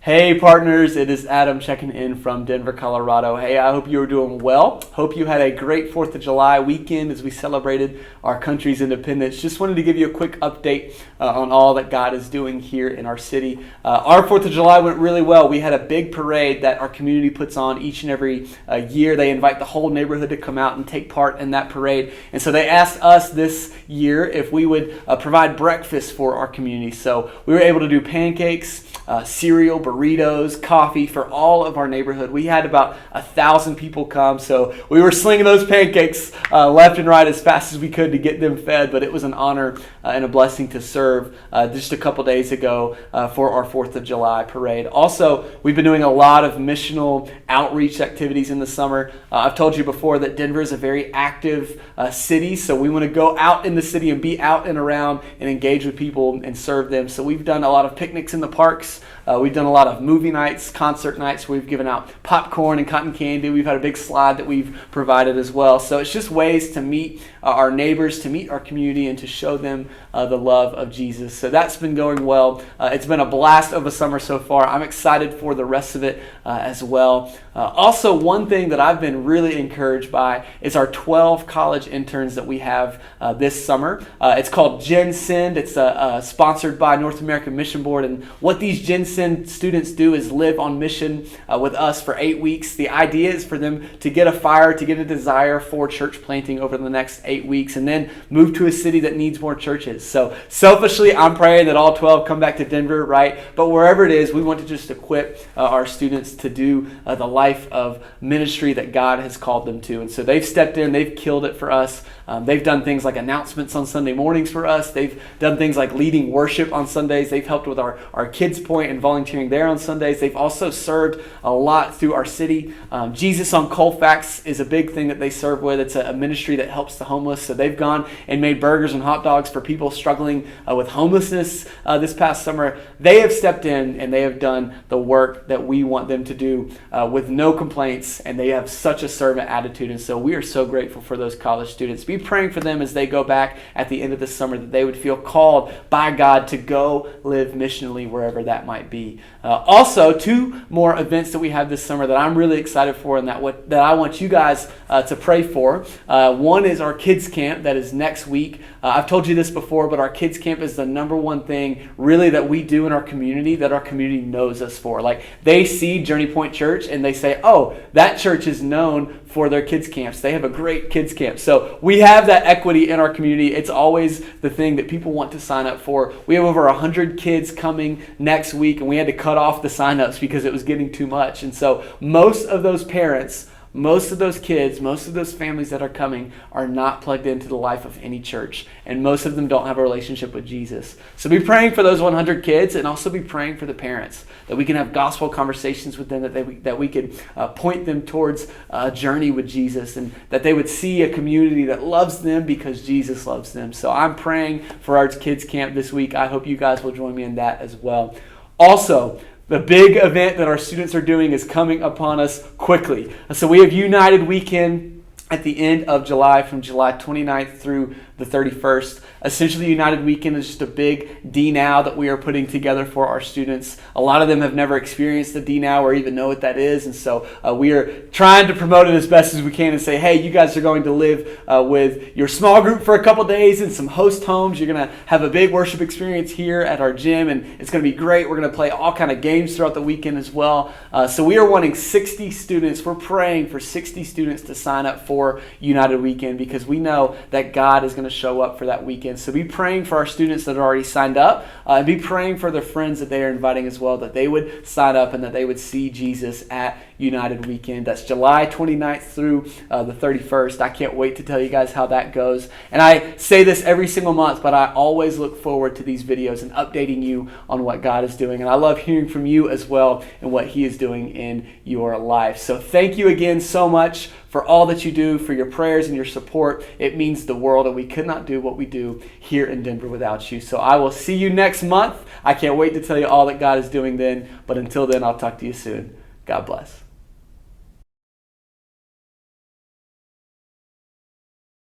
Hey partners, it is Adam checking in from Denver, Colorado. Hey, I hope you are doing well. Hope you had a great 4th of July weekend as we celebrated our country's independence. Just wanted to give you a quick update on all that God is doing here in our city. Our 4th of July went really well. We had a big parade that our community puts on each and every year. They invite the whole neighborhood to come out and take part in that parade. And so they asked us this year if we would provide breakfast for our community. So we were able to do pancakes, cereal, burritos, coffee for all of our neighborhood. We had about 1,000 people come, so we were slinging those pancakes left and right as fast as we could to get them fed, but it was an honor and a blessing to serve just a couple days ago for our 4th of July parade. Also, we've been doing a lot of missional outreach activities in the summer. I've told you before that Denver is a very active city, so we want to go out in the city and be out and around and engage with people and serve them. So we've done a lot of picnics in the parks. We've done a lot of movie nights, concert nights. We've given out popcorn and cotton candy. We've had a big slide that we've provided as well. So it's just ways to meet our neighbors, to meet our community, and to show them the love of Jesus. So that's been going well. It's been a blast of a summer so far. I'm excited for the rest of it as well. Also, one thing that I've been really encouraged by is our 12 college interns that we have this summer. It's called Gen Send. It's sponsored by North American Mission Board. And what these Gen Send students do is live on mission with us for 8 weeks. The idea is for them to get a fire, to get a desire for church planting over the next 8 weeks, and then move to a city that needs more churches. So selfishly, I'm praying that all 12 come back to Denver, right? But wherever it is, we want to just equip our students to do the life of ministry that God has called them to. And so they've stepped in, they've killed it for us. They've done things like announcements on Sunday mornings for us. They've done things like leading worship on Sundays. They've helped with our Kids Point and volunteering there on Sundays. They've also served a lot through our city. Jesus on Colfax is a big thing that they serve with. It's a ministry that helps the homeless. So they've gone and made burgers and hot dogs for people struggling with homelessness this past summer. They have stepped in and they have done the work that we want them to do with no complaints, and they have such a servant attitude. And so we are so grateful for those college students. Be praying for them as they go back at the end of the summer, that they would feel called by God to go live missionally wherever that might be. Also, 2 more events that we have this summer that I'm really excited for and that I want you guys to pray for. One is our kids camp that is next week. I've told you this before, but our kids camp is the number one thing really that we do in our community that our community knows us for. Like, they see Journey Point Church and they say, oh, that church is known for their kids camps. They have a great kids camp. So we have that equity in our community. It's always the thing that people want to sign up for. We have over 100 kids coming next week, and we had to cut off the signups because it was getting too much. And so most of those parents, most of those kids, most of those families that are coming are not plugged into the life of any church, and most of them don't have a relationship with Jesus. So be praying for those 100 kids, and also be praying for the parents, that we can have gospel conversations with them, that we could point them towards a journey with Jesus, and that they would see a community that loves them because Jesus loves them. So I'm praying for our kids camp this week. I hope you guys will join me in that as well. Also, the big event that our students are doing is coming upon us quickly. So we have United Weekend at the end of July, from July 29th through the 31st. Essentially, United Weekend is just a big D-Now that we are putting together for our students. A lot of them have never experienced the D-Now or even know what that is, and so we are trying to promote it as best as we can and say, hey, you guys are going to live with your small group for a couple days in some host homes. You're going to have a big worship experience here at our gym, and it's going to be great. We're going to play all kind of games throughout the weekend as well. So we are wanting 60 students. We're praying for 60 students to sign up for United Weekend, because we know that God is going to show up for that weekend. So be praying for our students that are already signed up, and be praying for their friends that they are inviting as well, that they would sign up and that they would see Jesus at United Weekend. That's July 29th through the 31st. I can't wait to tell you guys how that goes. And I say this every single month, but I always look forward to these videos and updating you on what God is doing. And I love hearing from you as well and what He is doing in your life. So thank you again so much for all that you do, for your prayers and your support. It means the world, and we could not do what we do here in Denver without you. So I will see you next month. I can't wait to tell you all that God is doing then. But until then, I'll talk to you soon. God bless.